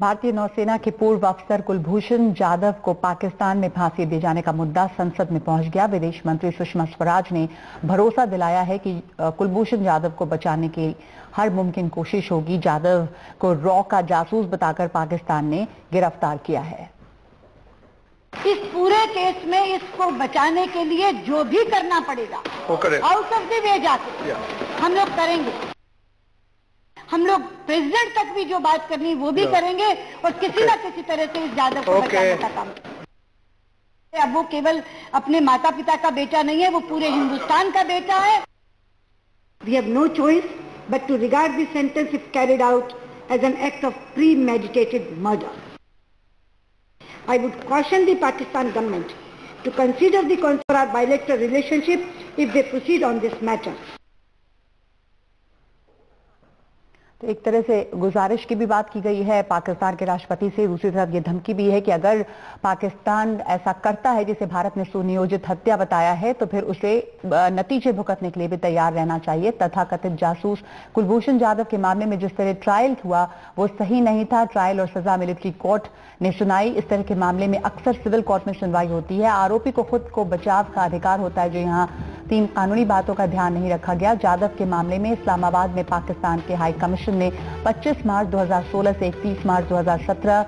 भारतीय नौसेना के पूर्व अफसर कुलभूषण जाधव को पाकिस्तान में फांसी दिए जाने का मुद्दा संसद में पहुंच गया। विदेश मंत्री सुषमा स्वराज ने भरोसा दिलाया है कि कुलभूषण जाधव को बचाने की हर मुमकिन कोशिश होगी। जाधव को रॉ का जासूस बताकर पाकिस्तान ने गिरफ्तार किया है। इस पूरे केस में इसको बचाने के लिए जो भी करना पड़ेगा आउट ऑफ द वे जाके हम लोग करेंगे। हम लोग प्रेसिडेंट तक भी जो बात करनी वो भी करेंगे और किसी ना किसी तरह से इस जाधव को बचाने का काम करेंगे। अब वो केवल अपने माता पिता का बेटा नहीं है, वो पूरे हिंदुस्तान का बेटा है। We have no choice but to regard this sentence if carried out as an act of premeditated murder. I would caution the Pakistan government to consider the consular bilateral relationship if they proceed on this matter. तो एक तरह से गुजारिश की भी बात की गई है पाकिस्तान के राष्ट्रपति से। दूसरी तरफ ये धमकी भी है कि अगर पाकिस्तान ऐसा करता है जिसे भारत ने सुनियोजित हत्या बताया है तो फिर उसे नतीजे भुगतने के लिए भी तैयार रहना चाहिए। तथाकथित जासूस कुलभूषण जाधव के मामले में जिस तरह ट्रायल हुआ वो सही नहीं था। ट्रायल और सजा मिलिट्री कोर्ट ने सुनाई। इस तरह के मामले में अक्सर सिविल कोर्ट में सुनवाई होती है। आरोपी को खुद को बचाव का अधिकार होता है, जो यहाँ 3 कानूनी बातों का ध्यान नहीं रखा गया। जाधव के मामले में इस्लामाबाद में पाकिस्तान के हाई कमीशन ने 25 मार्च 2016 से 31 मार्च 2017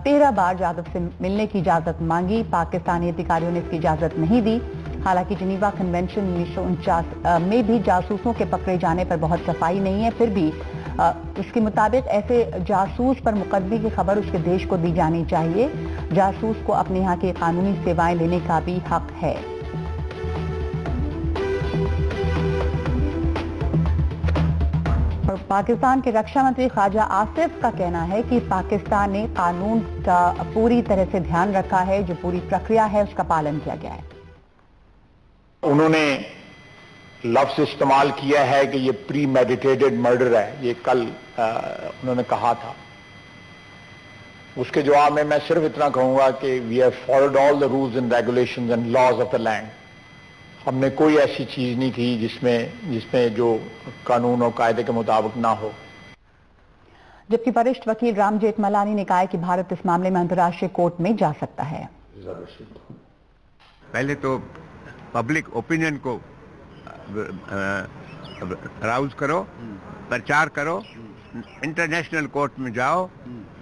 13 बार जाधव से मिलने की इजाजत मांगी। पाकिस्तानी अधिकारियों ने इसकी इजाजत नहीं दी। हालांकि जिनीवा कन्वेंशन 1949 में भी जासूसों के पकड़े जाने पर बहुत सफाई नहीं है, फिर भी इसके मुताबिक ऐसे जासूस पर मुकदमे की खबर उसके देश को दी जानी चाहिए। जासूस को अपने यहाँ की कानूनी सेवाएं लेने का भी हक है। पाकिस्तान के रक्षा मंत्री ख्वाजा आसिफ का कहना है कि पाकिस्तान ने कानून का पूरी तरह से ध्यान रखा है, जो पूरी प्रक्रिया है उसका पालन किया गया है। उन्होंने लफ्ज इस्तेमाल किया है कि ये प्री मेडिटेटेड मर्डर है, ये कल उन्होंने कहा था। उसके जवाब में मैं सिर्फ इतना कहूंगा कि we have followed all the rules and regulations and laws of the land. हमने कोई ऐसी चीज नहीं की जिसमें जो कानून और कायदे के मुताबिक ना हो। जबकि वरिष्ठ वकील राम जेठमलानी ने कहा है कि भारत इस मामले में अंतर्राष्ट्रीय कोर्ट में जा सकता है। पहले तो पब्लिक ओपिनियन को राउज करो, प्रचार करो, इंटरनेशनल कोर्ट में जाओ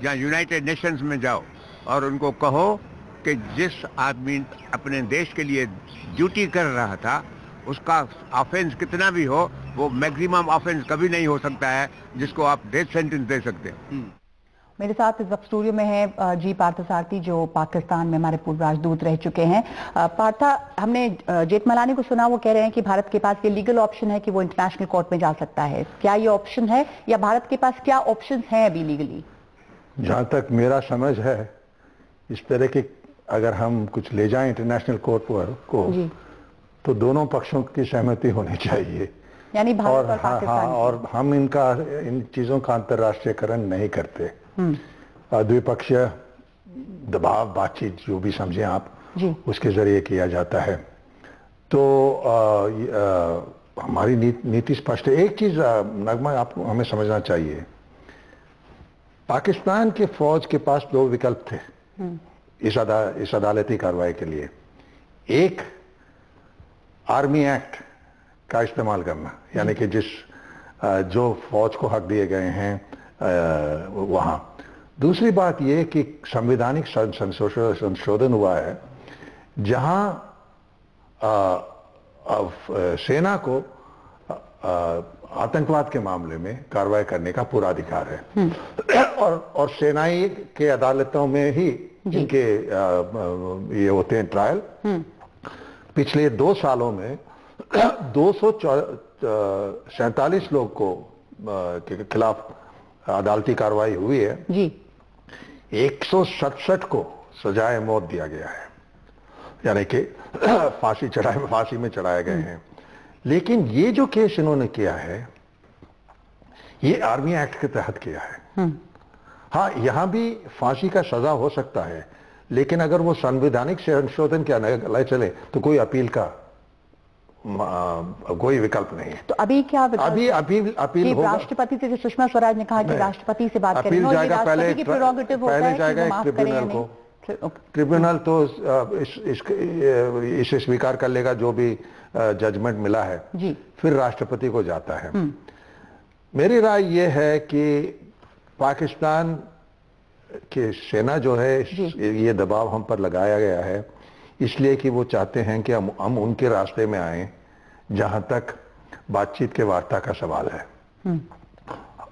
या यूनाइटेड नेशंस में जाओ और उनको कहो कि जिस आदमी अपने देश के लिए ड्यूटी कर रहा था उसका ऑफेंस कितना भी हो, वो मैक्सिमम ऑफेंस कभी नहीं हो सकता है जिसको आप डेथ सेंटेंस दे सकते हैं। मेरे साथ इस वक्त स्टूडियो में है जी पार्थसारथी, जो पाकिस्तान में हमारे पूर्व राजदूत रह चुके हैं। पार्था, हमने जेठमलानी को सुना, वो कह रहे हैं कि भारत के पास ये लीगल ऑप्शन है कि वो इंटरनेशनल कोर्ट में जा सकता है। क्या ये ऑप्शन है या भारत के पास क्या ऑप्शन है अभी लीगली? जहां तक मेरा समझ है, इस तरह के अगर हम कुछ ले जाएं इंटरनेशनल कोर्ट को तो दोनों पक्षों की सहमति होनी चाहिए, यानी भारत और पाकिस्तान। और हम इन चीजों का अंतर्राष्ट्रीयकरण नहीं करते। द्विपक्षीय दबाव, बातचीत, जो भी समझें आप, उसके जरिए किया जाता है। तो हमारी नीति स्पष्ट है। एक चीज नगमा आपको हमें समझना चाहिए, पाकिस्तान के फौज के पास 2 विकल्प थे इस अदालती कार्रवाई के लिए। एक, आर्मी एक्ट का इस्तेमाल करना, यानी कि जो फौज को हक दिए गए हैं वहां। दूसरी बात यह कि संवैधानिक संशोधन हुआ है जहां सेना को आतंकवाद के मामले में कार्रवाई करने का पूरा अधिकार है। और सेनाई के अदालतों में ही इनके ये होते हैं ट्रायल। पिछले 2 सालों में 247 लोग के खिलाफ अदालती कार्रवाई हुई है जी। 167 को सजाए मौत दिया गया है, यानी कि फांसी में चढ़ाए गए हैं। लेकिन ये जो केस इन्होंने किया है, ये आर्मी एक्ट के तहत किया है। हाँ, यहां भी फांसी का सजा हो सकता है, लेकिन अगर वो संवैधानिक संशोधन के अलावा चले तो कोई अपील का कोई विकल्प नहीं है। तो अभी क्या विकल्प? अभी अपील होगा राष्ट्रपति से, सुषमा स्वराज ने कहा कि राष्ट्रपति से बात करें। अपील जाएगा पहले जाएगा एक ट्रिब्यूनल को। ट्रिब्यूनल तो इसे स्वीकार कर लेगा जो भी जजमेंट मिला है जी। फिर राष्ट्रपति को जाता है। मेरी राय यह है कि पाकिस्तान की सेना जो है ये दबाव हम पर लगाया गया है इसलिए कि वो चाहते हैं कि हम उनके रास्ते में आए जहां तक बातचीत के वार्ता का सवाल है।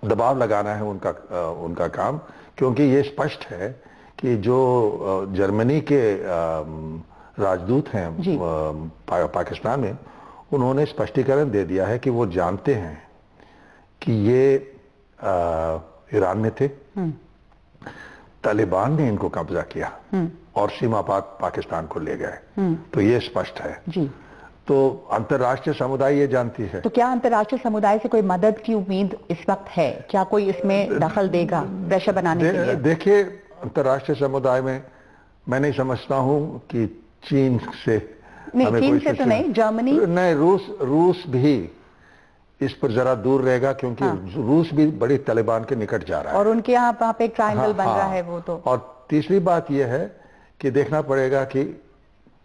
दबाव लगाना है उनका काम, क्योंकि ये स्पष्ट है कि जो जर्मनी के राजदूत हैं पाकिस्तान में, उन्होंने स्पष्टीकरण दे दिया है कि वो जानते हैं कि ये ईरान में थे, तालिबान ने इनको कब्जा किया और सीमा पार पाकिस्तान को ले गए। तो ये स्पष्ट है जी। तो अंतर्राष्ट्रीय समुदाय ये जानती है। तो क्या अंतर्राष्ट्रीय समुदाय से कोई मदद की उम्मीद इस वक्त है? क्या कोई इसमें दखल देगा प्रेशर बनाने के लिए? देखिए, अंतर्राष्ट्रीय समुदाय में मैं नहीं समझता हूं कि चीन से नहीं, चीन से तो नहीं, जर्मनी नहीं, रूस भी इस पर जरा दूर रहेगा, क्योंकि रूस भी बड़ी तालिबान के निकट जा रहा है और उनके यहाँ पे एक ट्रायंगल बन रहा है वो तो। और तीसरी बात यह है कि देखना पड़ेगा कि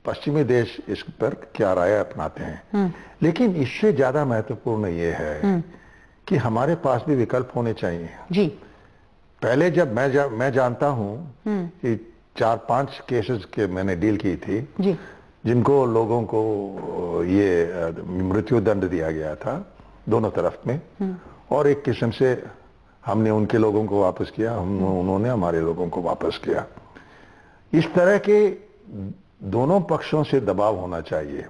पश्चिमी देश इस पर क्या राय अपनाते हैं। लेकिन इससे ज्यादा महत्वपूर्ण ये है कि हमारे पास भी विकल्प होने चाहिए जी। पहले जब मैं जानता हूं कि 4-5 केसेस के मैंने डील की थी जी, जिनको लोगों को ये मृत्यु दंड दिया गया था दोनों तरफ में, और एक किस्म से हमने उनके लोगों को वापस किया, उन्होंने हमारे लोगों को वापस किया। इस तरह के दोनों पक्षों से दबाव होना चाहिए।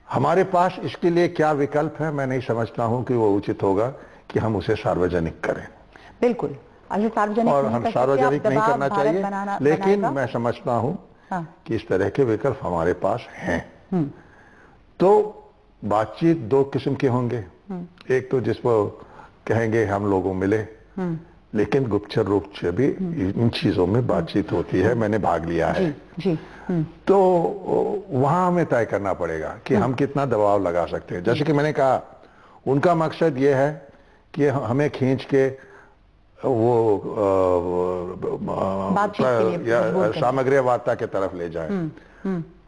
हमारे पास इसके लिए क्या विकल्प है, मैं नहीं समझता हूं कि वो उचित होगा कि हम उसे सार्वजनिक करें। बिल्कुल, सार्वजनिक और हम सार्वजनिक नहीं करना चाहिए, लेकिन मैं समझता हूं कि इस तरह के विकल्प हमारे पास हैं। तो बातचीत दो किस्म के होंगे, एक तो जिस पर कहेंगे हम लोगों मिले, लेकिन गुप्तचर रूप से भी इन चीजों में बातचीत होती है, मैंने भाग लिया है जी। तो वहां हमें तय करना पड़ेगा कि हम कितना दबाव लगा सकते हैं। जैसे कि मैंने कहा, उनका मकसद ये है कि हमें खींच के वो सामग्री वार्ता के तरफ ले जाए।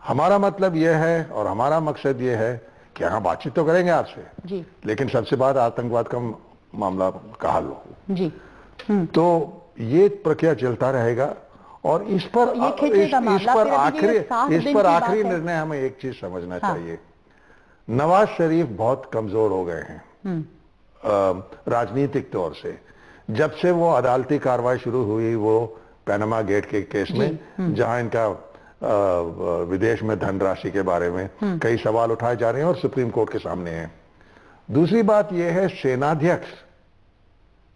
हमारा मतलब ये है और हमारा मकसद ये है कि हाँ, बातचीत तो करेंगे आपसे जी, लेकिन सबसे बाद आतंकवाद का मामला का हल हो जी। तो ये प्रक्रिया चलता रहेगा। और इस पर आखिरी निर्णय हमें एक चीज समझना चाहिए। नवाज शरीफ बहुत कमजोर हो गए हैं राजनीतिक तौर से। जब से वो अदालती कार्रवाई शुरू हुई, वो पैनामा गेट के केस में, जहां इनका विदेश में धनराशि के बारे में कई सवाल उठाए जा रहे हैं और सुप्रीम कोर्ट के सामने हैं। दूसरी बात यह है, सेनाध्यक्ष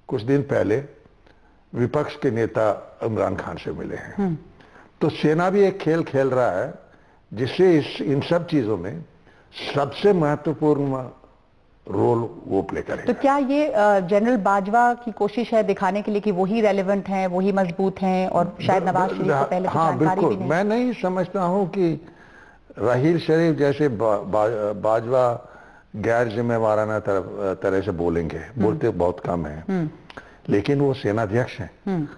कुछ दिन पहले विपक्ष के नेता इमरान खान से मिले हैं। तो सेना भी एक खेल खेल रहा है जिससे इन सब चीजों में सबसे महत्वपूर्ण रोल वो प्ले करेगा। तो क्या ये जनरल बाजवा की कोशिश है दिखाने के लिए कि वही रेलेवेंट हैं, वही मजबूत हैं और शायद नवाज शरीफ को पहले जानकारी भी नहीं? मैं नहीं समझता हूं कि राहील शरीफ जैसे बाजवा गैर जिम्मेवाराना तरह से बोलेंगे, बोलते बहुत कम हैं, लेकिन वो सेनाध्यक्ष हैं।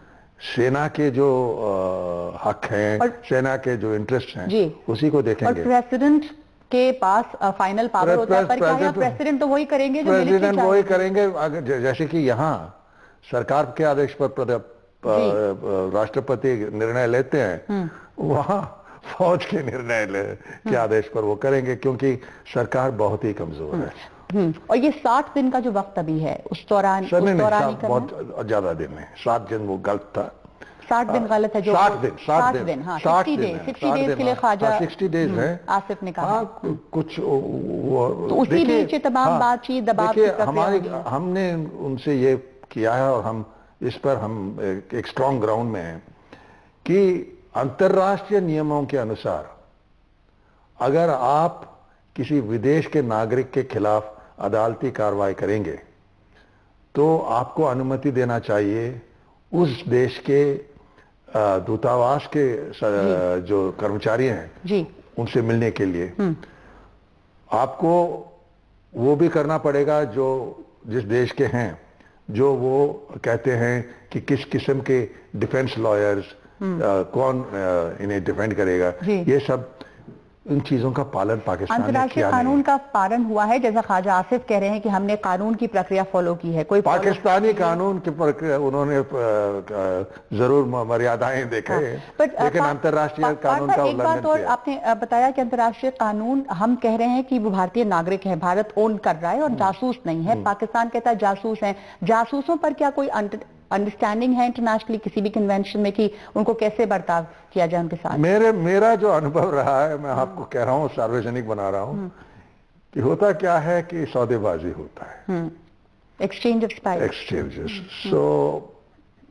सेना के जो हक हैं, सेना के जो इंटरेस्ट हैं, उसी को देखेंगे। और प्रेसिडेंट के पास फाइनल पावर होता है, पर क्या प्रेसिडेंट तो वही करेंगे जो प्रेसिडेंट वही करेंगे। जैसे कि यहाँ सरकार के आदेश पर राष्ट्रपति निर्णय लेते हैं, वहां फौज के निर्णय के आदेश पर वो करेंगे, क्योंकि सरकार बहुत ही कमजोर है। और ये 60 दिन का जो वक्त अभी है, उस दौरान बहुत ज्यादा दिन है। 7 दिन वो गलत था। 60 दिन गलत है जो 60 दिन 60 डेज के लिए ख्वाजा 60 डेज है आसिफ ने कहा। कुछ तो उसी बीच तमाम बातचीत दबाव हमने उनसे ये किया है और हम इस पर एक स्ट्रॉन्ग ग्राउंड में हैं कि अंतर्राष्ट्रीय नियमों के अनुसार अगर आप किसी विदेश के नागरिक के खिलाफ अदालती कार्रवाई करेंगे तो आपको अनुमति देना चाहिए उस देश के दूतावास के जो कर्मचारी हैं उनसे मिलने के लिए। आपको वो भी करना पड़ेगा जो जिस देश के हैं, जो वो कहते हैं कि किस किस्म के डिफेंस लॉयर्स कौन इन्हें डिफेंड करेगा, ये सब इन चीजों का पालन पाकिस्तान ने किया नहीं। अंतर्राष्ट्रीय कानून का पालन हुआ है, जैसा ख्वाजा आसिफ कह रहे हैं कि हमने कानून की प्रक्रिया फॉलो की है। कोई पाकिस्तानी कानून की प्रक्रिया उन्होंने जरूर मर्यादाएं देखे, लेकिन अंतर्राष्ट्रीय कानून का उल्लंघन किया। आपने बताया कि अंतर्राष्ट्रीय कानून, हम कह रहे हैं कि वो भारतीय नागरिक है, भारत ओन कर रहा है और जासूस नहीं है। पाकिस्तान कहता है जासूस है। जासूसों पर क्या कोई अंडरस्टैंडिंग है इंटरनेशनली किसी भी कन्वेंशन में कि उनको कैसे बर्ताव किया जाए उनके साथ? मेरा जो अनुभव रहा है, मैं आपको कह रहा हूँ, सार्वजनिक बना रहा हूँ, कि होता क्या है कि सौदेबाजी होता है, एक्सचेंज ऑफ स्पाइस, एक्सचेंजेस। सो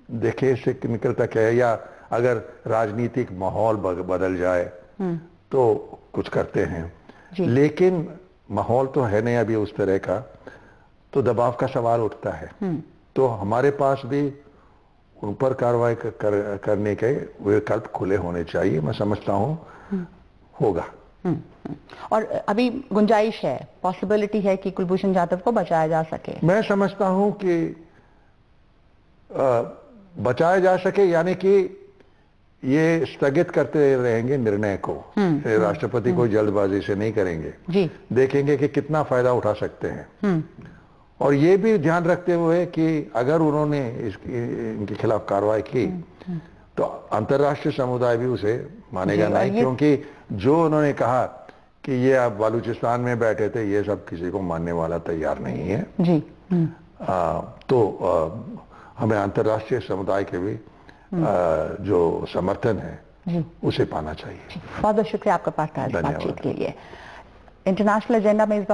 देखिए इससे निकलता क्या है, या अगर राजनीतिक माहौल बदल जाए तो कुछ करते हैं, लेकिन माहौल तो है नहीं अभी उस तरह का, तो दबाव का सवाल उठता है। तो हमारे पास भी उन पर कार्रवाई करने के विकल्प खुले होने चाहिए। मैं समझता हूं होगा। और अभी गुंजाइश है, पॉसिबिलिटी है कि कुलभूषण जाधव को बचाया जा सके? मैं समझता हूं कि बचाया जा सके, यानी कि ये स्थगित करते रहेंगे निर्णय को, राष्ट्रपति को जल्दबाजी से नहीं करेंगे जी। देखेंगे कि कितना फायदा उठा सकते हैं, और ये भी ध्यान रखते हुए कि अगर उन्होंने इनके खिलाफ कार्रवाई की तो अंतर्राष्ट्रीय समुदाय भी उसे मानेगा नहीं, क्योंकि जो उन्होंने कहा कि ये आप बलूचिस्तान में बैठे थे, ये सब किसी को मानने वाला तैयार नहीं है जी। तो हमें अंतर्राष्ट्रीय समुदाय के भी जो समर्थन है उसे पाना चाहिए। बहुत बहुत शुक्रिया आपका बातचीत के लिए। इंटरनेशनल एजेंडा में इस